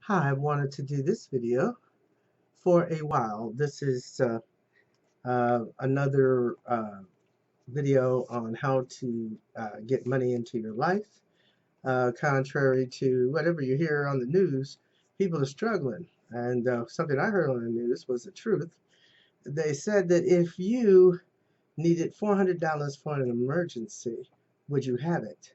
Hi, I wanted to do this video for a while. This is another video on how to get money into your life. Contrary to whatever you hear on the news, people are struggling. And something I heard on the news was the truth. They said that if you needed $400 for an emergency, would you have it?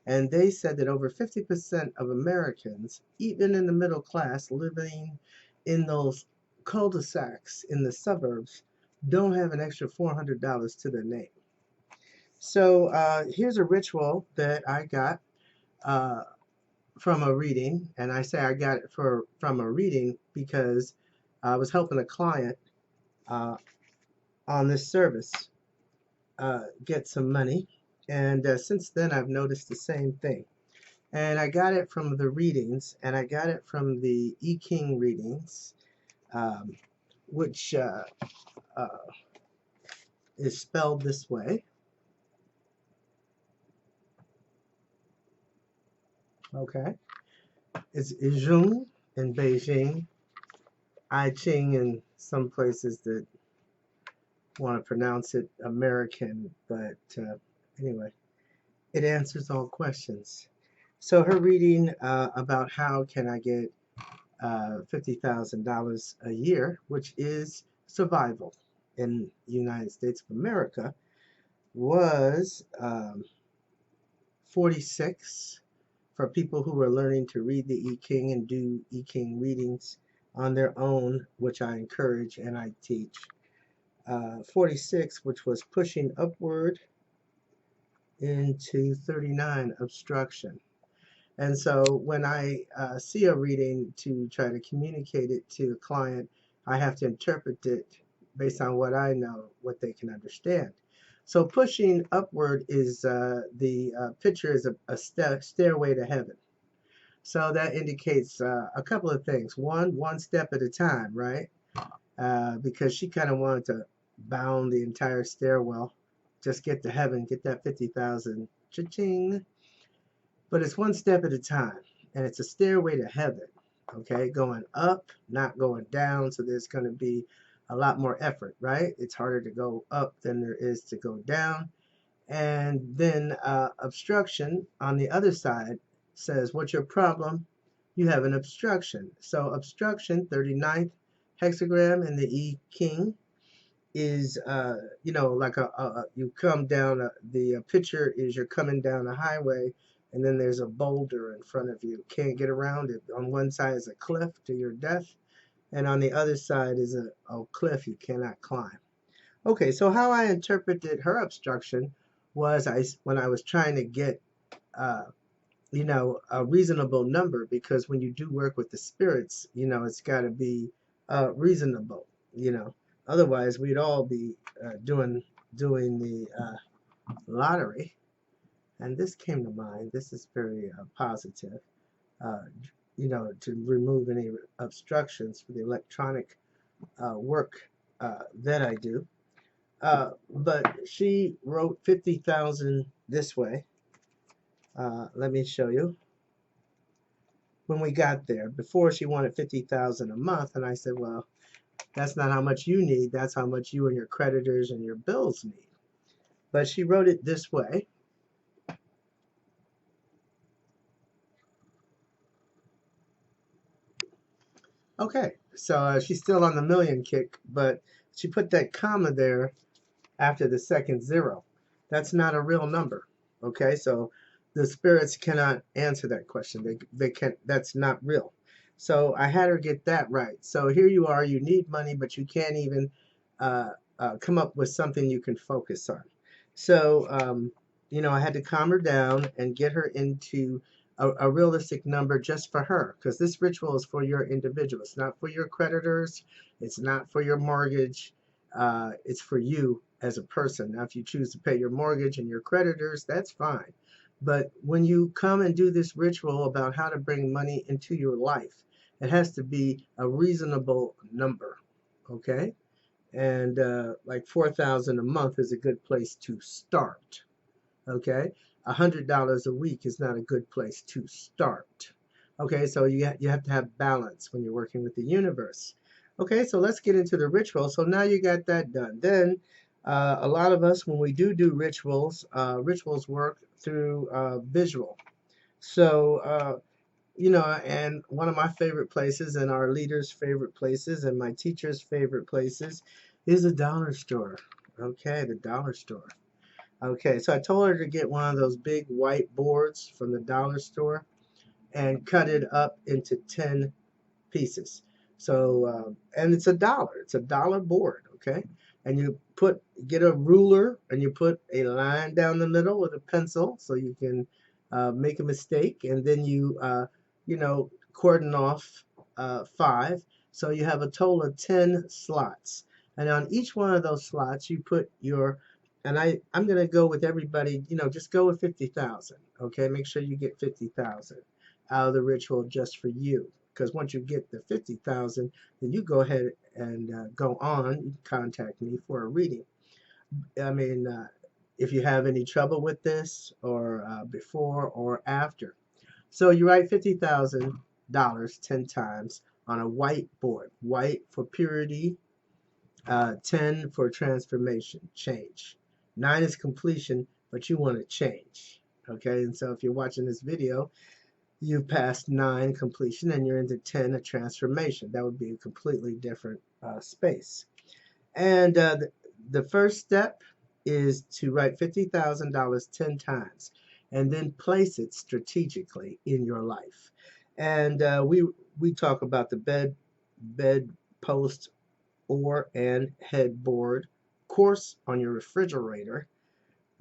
And they said that over 50% of Americans, even in the middle class, living in those cul-de-sacs in the suburbs, don't have an extra $400 to their name. So here's a ritual that I got uh, from a reading, and I say I got it from a reading because I was helping a client uh, on this service get some money, and since then I've noticed the same thing. And I got it from the readings, and I got it from the I Ching readings, um, which uh, is spelled this way. Okay, it's Izhung in Beijing, I Ching in some places that want to pronounce it American, but anyway, it answers all questions. So her reading about how can I get $50,000 a year, which is survival in the United States of America, was 46 for people who are learning to read the I Ching and do I Ching readings on their own, which I encourage and I teach. 46, which was pushing upward into 39, obstruction. And so when I see a reading to try to communicate it to a client, I have to interpret it based on what I know, what they can understand. So pushing upward is the picture is a stairway to heaven. So that indicates a couple of things. One step at a time, right? Because she kind of wanted to bound the entire stairwell, just get to heaven, get that 50,000, cha-ching. But it's one step at a time, and it's a stairway to heaven, okay? Going up, not going down, so there's going to be a lot more effort, right? It's harder to go up than there is to go down. And then obstruction on the other side says, what's your problem? You have an obstruction. So obstruction, 39th hexagram in the I Ching, is, like you come down, the picture is you're coming down a highway, and then there's a boulder in front of you. Can't get around it. On one side is a cliff to your death, and on the other side is a cliff you cannot climb. Okay, so how I interpreted her obstruction was when I was trying to get, a reasonable number, because when you do work with the spirits, it's got to be reasonable. Otherwise, we'd all be doing the lottery. And this came to mind. This is very positive. Uh, to remove any obstructions for the electronic work that I do. But she wrote 50,000 this way. Let me show you. When we got there, before she wanted 50,000 a month, and I said, well, that's not how much you need. That's how much you and your creditors and your bills need. But she wrote it this way. Okay, so she's still on the million kick, but she put that comma there after the second zero. That's not a real number. Okay, so the spirits cannot answer that question. They can't. That's not real. So I had her get that right. So here you are. You need money, but you can't even come up with something you can focus on. So I had to calm her down and get her into a realistic number just for her, because this ritual is for your individual. It's not for your creditors. It's not for your mortgage. It's for you as a person. Now, if you choose to pay your mortgage and your creditors, that's fine. But when you come and do this ritual about how to bring money into your life, it has to be a reasonable number, okay? And like 4,000 a month is a good place to start, okay? $100 a week is not a good place to start, Okay, so you have to have balance when you're working with the universe. Okay, so let's get into the ritual. So now you got that done. Then a lot of us, when we do rituals, rituals work through visual. So and one of my favorite places, and our leaders' favorite places, and my teachers' favorite places, is the dollar store. Okay, the dollar store. Okay, so I told her to get one of those big white boards from the dollar store and cut it up into 10 pieces. So, and it's a dollar. It's a dollar board, okay? And you get a ruler and you put a line down the middle with a pencil so you can make a mistake. And then cordon off five. So you have a total of 10 slots. And on each one of those slots, you put I'm going to go with everybody, just go with 50,000, okay? Make sure you get 50,000 out of the ritual just for you. Because once you get the 50,000, then you go ahead and go on. You can contact me for a reading. I mean, if you have any trouble with this, or before or after. So you write $50,000 10 times on a white board. White for purity, 10 for transformation, change. 9 is completion, but you want to change. Okay, and so if you're watching this video, you've passed 9 completion and you're into 10 a transformation. That would be a completely different space. And the first step is to write $50,000 10 times and then place it strategically in your life. And we talk about the bed post and headboard, course on your refrigerator,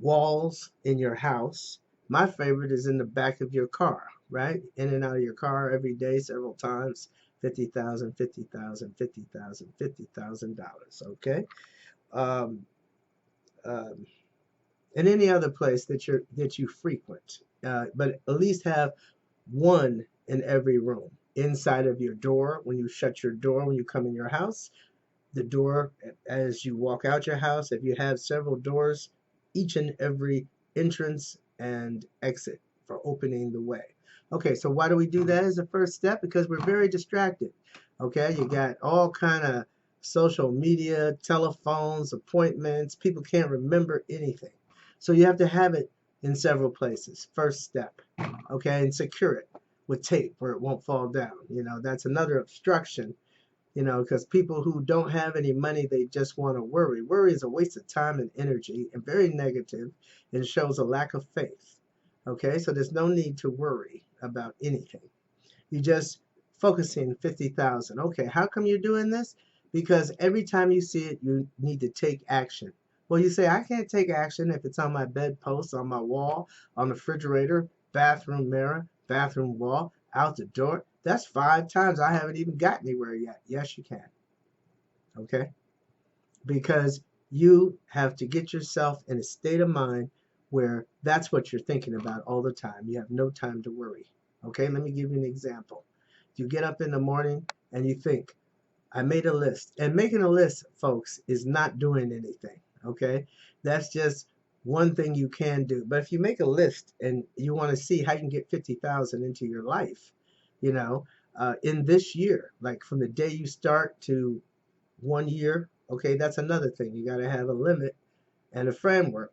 walls in your house. My favorite is in the back of your car, right? In and out of your car every day, several times. 50,000, 50,000, 50,000, $50,000. Okay. Um, um, and any other place that you frequent, but at least have one in every room. Inside of your door, when you shut your door, when you come in your house, the door as you walk out your house, if you have several doors, each and every entrance and exit for opening the way. Okay, so why do we do that as a first step? Because we're very distracted. Okay, you got all kind of social media, telephones, appointments. People can't remember anything. So you have to have it in several places. First step. Okay, and secure it with tape where it won't fall down. That's another obstruction, because people who don't have any money, they just want to worry. Worry is a waste of time and energy and very negative and shows a lack of faith. Okay, so there's no need to worry about anything. You just focusing 50,000. Okay, how come you're doing this? Because every time you see it, you need to take action. Well, you say, I can't take action if it's on my bedpost, on my wall, on the refrigerator, bathroom mirror, bathroom wall, out the door. That's 5 times I haven't even got anywhere yet. Yes, you can. Okay? Because you have to get yourself in a state of mind where that's what you're thinking about all the time. You have no time to worry. Okay? Let me give you an example. You get up in the morning and you think, I made a list. And making a list, folks, is not doing anything. Okay? That's just one thing you can do. But if you make a list and you want to see how you can get 50,000 into your life, in this year, like from the day you start to 1 year, okay, that's another thing. You got to have a limit and a framework.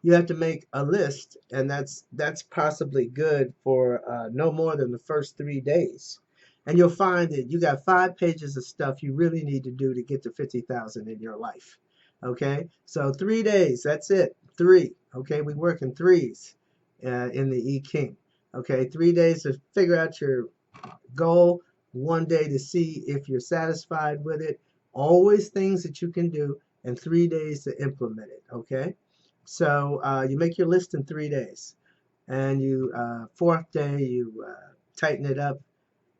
You have to make a list, and that's possibly good for no more than the first 3 days. And you'll find that you got 5 pages of stuff you really need to do to get to 50,000 in your life. Okay, so 3 days, that's it. Three. Okay, we work in threes in the E King. Okay, 3 days to figure out your goal, 1 day to see if you're satisfied with it. Always things that you can do, and 3 days to implement it. Okay, so you make your list in 3 days, and you fourth day you tighten it up,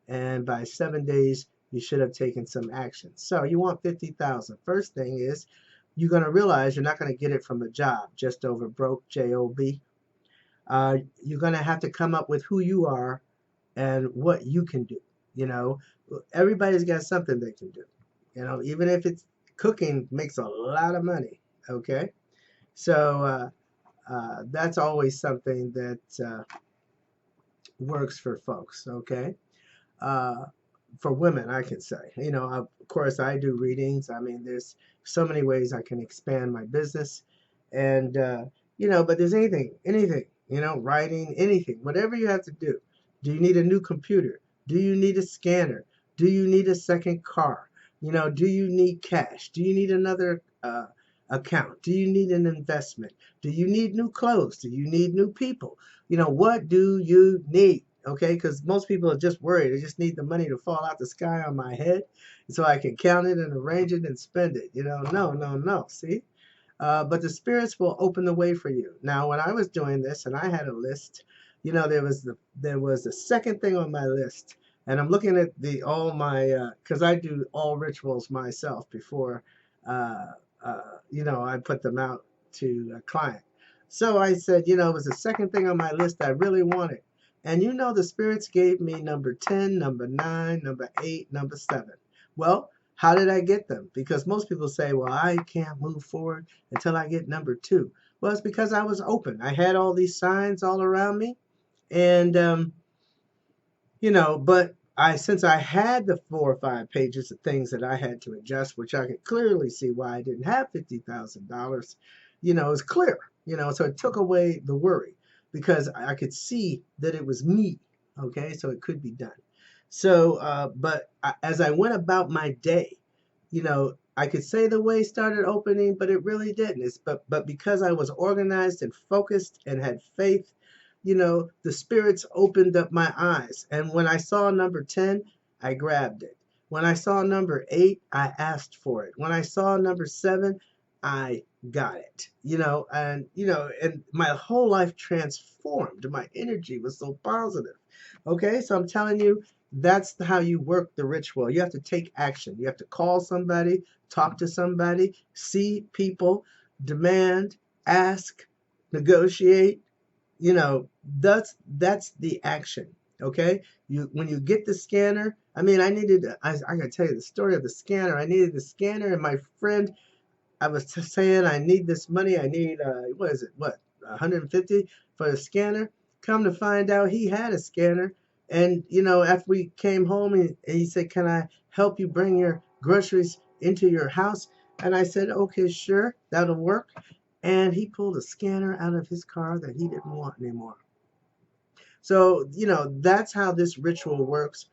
and by 7 days you should have taken some action. So you want 50,000. First thing is you're going to realize you're not going to get it from a job, just over broke, J-O-B. You're going to have to come up with who you are and what you can do. Everybody's got something they can do. Even if it's cooking, makes a lot of money. Okay, so that's always something that works for folks. Okay, uh, for women, I can say. You know, of course, I do readings. I mean, there's so many ways I can expand my business, and you know, but there's anything, you know, writing, anything, whatever you have to do. Do you need a new computer? Do you need a scanner? Do you need a second car? You know, do you need cash? Do you need another account? Do you need an investment? Do you need new clothes? Do you need new people? You know, what do you need? Okay, because most people are just worried. They just need the money to fall out the sky on my head so I can count it and arrange it and spend it. You know, no, no, no. See? But the spirits will open the way for you. Now, when I was doing this and I had a list, you know, there was the second thing on my list, and I'm looking at the all my because I do all rituals myself before, uh, you know, I put them out to a client. So I said, you know, it was the second thing on my list I really wanted. And you know, the spirits gave me number 10, number 9, number 8, number 7. Well, how did I get them? Because most people say, well, I can't move forward until I get number 2. Well, it's because I was open. I had all these signs all around me. And, you know, but since I had the 4 or 5 pages of things that I had to adjust, which I could clearly see why I didn't have $50,000, you know, it's clear, you know, so it took away the worry because I could see that it was me. Okay. So it could be done. So, as I went about my day, you know, I could say the way started opening, but it really didn't. But because I was organized and focused and had faith, you know, the spirits opened up my eyes. And when I saw number 10, I grabbed it. When I saw number 8, I asked for it. When I saw number 7, I got it. And my whole life transformed. My energy was so positive. Okay, so I'm telling you, that's how you work the ritual. You have to take action. You have to call somebody, talk to somebody, see people, demand, ask, negotiate. You know, that's the action. Okay, you when you get the scanner. I mean, I gotta tell you the story of the scanner. I needed the scanner, and my friend, I was saying I need this money. I need what is it? What 150 for the scanner? Come to find out, he had a scanner, and you know, after we came home, and he said, "Can I help you bring your groceries into your house?" And I said, "Okay, sure, that'll work." And he pulled a scanner out of his car that he didn't want anymore. So, you know, that's how this ritual works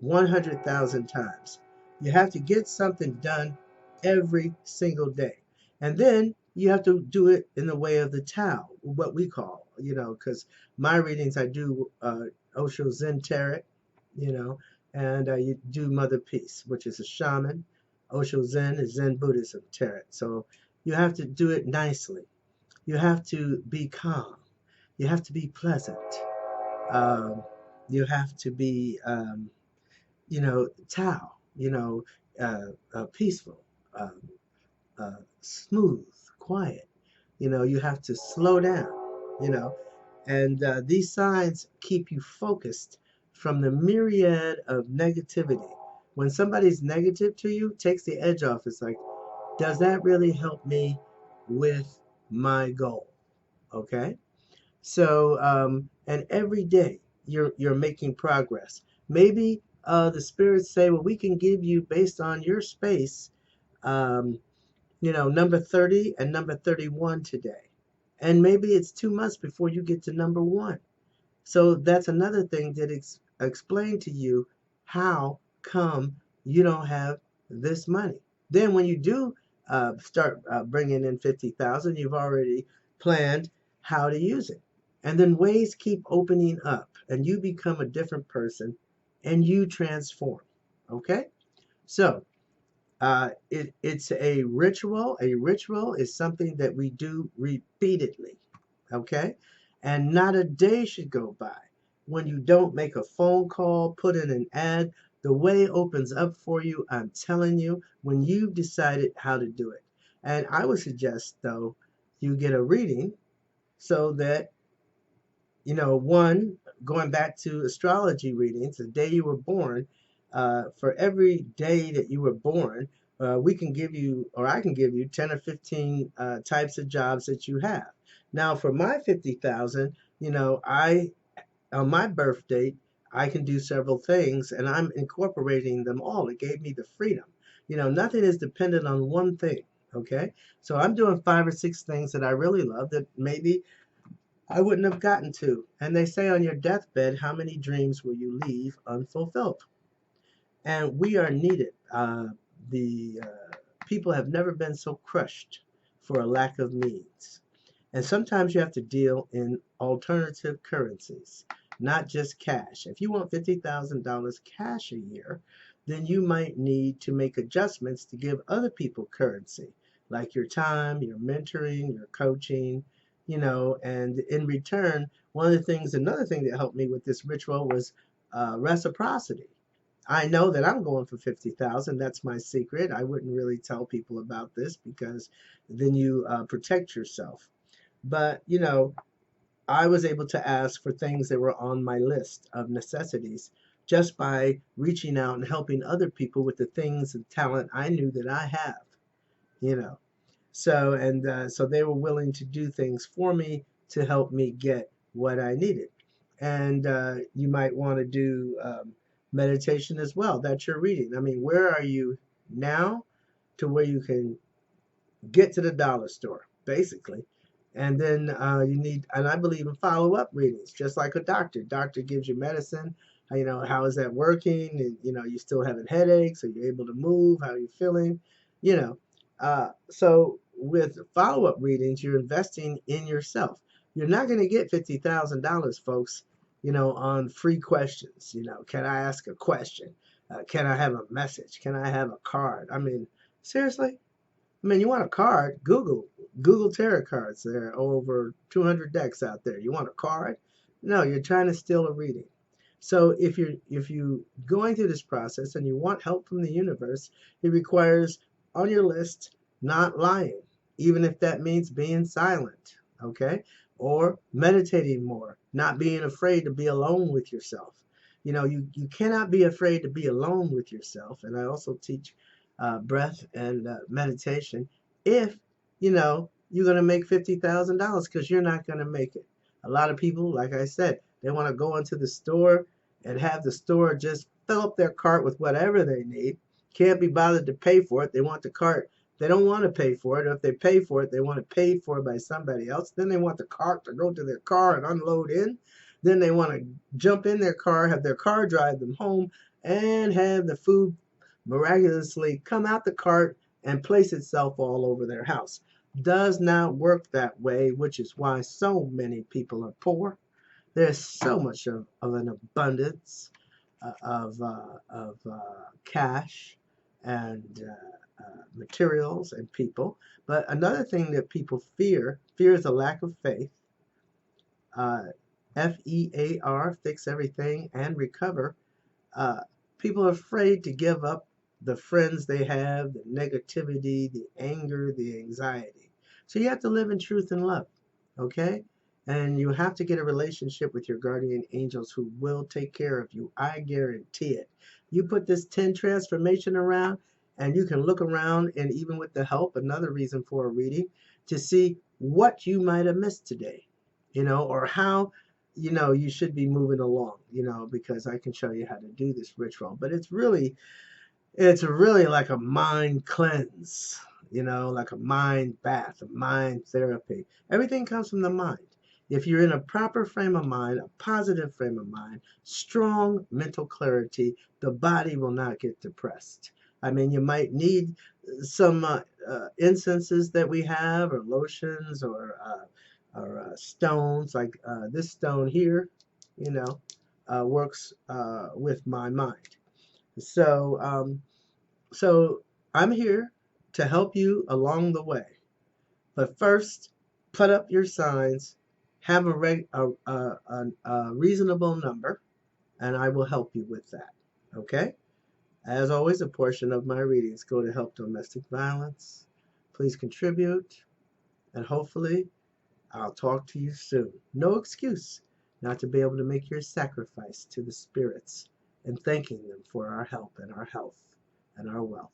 100,000 times. You have to get something done every single day. And then you have to do it in the way of the Tao, what we call, you know, because my readings, I do Osho Zen Tarot, you know, and you do Mother Peace, which is a shaman. Osho Zen is Zen Buddhism Tarot. So you have to do it nicely. You have to be calm. You have to be pleasant. Um, you have to be you know, Tao, you know, peaceful, um, smooth, quiet. You know, you have to slow down, you know, and these signs keep you focused from the myriad of negativity. When somebody's negative to you, takes the edge off. It's like, does that really help me with my goal? Okay. So, and every day you're making progress. Maybe the spirits say, well, we can give you based on your space, um, you know, number 30 and number 31 today. And maybe it's 2 months before you get to number 1. So that's another thing that explain to you how come you don't have this money. Then when you do start bringing in 50,000, you've already planned how to use it. And then ways keep opening up and you become a different person and you transform. Okay? So it's a ritual. A ritual is something that we do repeatedly. Okay? And not a day should go by when you don't make a phone call, put in an ad. The way opens up for you, I'm telling you, when you've decided how to do it. And I would suggest, though, you get a reading so that you know, one, going back to astrology readings, the day you were born, for every day that you were born, we can give you, or I can give you 10 or 15 types of jobs that you have. Now, for my 50,000, you know, on my birth date, I can do several things, and I'm incorporating them all. It gave me the freedom. Nothing is dependent on one thing. Okay, so I'm doing 5 or 6 things that I really love that maybe I wouldn't have gotten to. And they say on your deathbed, how many dreams will you leave unfulfilled? And we are needed. The People have never been so crushed for a lack of means. And sometimes you have to deal in alternative currencies, not just cash. If you want $50,000 cash a year, then you might need to make adjustments to give other people currency, like your time, your mentoring, your coaching, and in return, another thing that helped me with this ritual was reciprocity. I know that I'm going for 50,000. That's my secret. I wouldn't really tell people about this because then you protect yourself. But, I was able to ask for things that were on my list of necessities just by reaching out and helping other people with the things and talent I knew that I have, you know. So they were willing to do things for me to help me get what I needed. And you might want to do meditation as well. That's your reading. I mean, where are you now to where you can get to the dollar store, basically. And then and I believe in follow up readings, just like a doctor. Doctor gives you medicine. How is that working? And, you still having headaches? Are you able to move? How are you feeling? You know, so with follow up readings, you're investing in yourself. You're not going to get $50,000, folks, on free questions. Can I ask a question? Can I have a message? Can I have a card? I mean, seriously? I mean, you want a card? Google tarot cards. There are over 200 decks out there. You want a card? No, you're trying to steal a reading. So if you going through this process and you want help from the universe, it requires on your list not lying, even if that means being silent, okay? Or meditating more, not being afraid to be alone with yourself. You cannot be afraid to be alone with yourself. And I also teach breath and meditation if you're going to make $50,000 because you're not going to make it. A lot of people, like I said, they want to go into the store and have the store just fill up their cart with whatever they need. Can't be bothered to pay for it. They want the cart. They don't want to pay for it. Or if they pay for it, they want it paid for by somebody else. Then they want the cart to go to their car and unload in. Then they want to jump in their car, have their car drive them home, and have the food miraculously come out the cart and place itself all over their house. Does not work that way, which is why so many people are poor. There's so much of an abundance of cash and materials and people. But another thing that people fear is a lack of faith. Uh, FEAR, fix everything and recover. Uh, People are afraid to give up the friends they have, the negativity, the anger, the anxiety. So you have to live in truth and love, okay? And you have to get a relationship with your guardian angels who will take care of you. I guarantee it. You put this 10 transformation around, and you can look around, and even with the help, another reason for a reading, to see what you might have missed today, or how you should be moving along, because I can show you how to do this ritual. But it's really like a mind cleanse, like a mind bath, a mind therapy. Everything comes from the mind. If you're in a proper frame of mind, a positive frame of mind, strong mental clarity, the body will not get depressed. I mean, you might need some incenses that we have, or lotions, or stones like this stone here, you know, works with my mind. So, so I'm here to help you along the way. But first, put up your signs, have a reasonable number, and I will help you with that. Okay? As always, a portion of my readings go to help domestic violence. Please contribute, and hopefully I'll talk to you soon. No excuse not to be able to make your sacrifice to the spirits and thanking them for our help and our health and our wealth.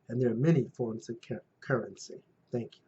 And there are many forms of currency. Thank you.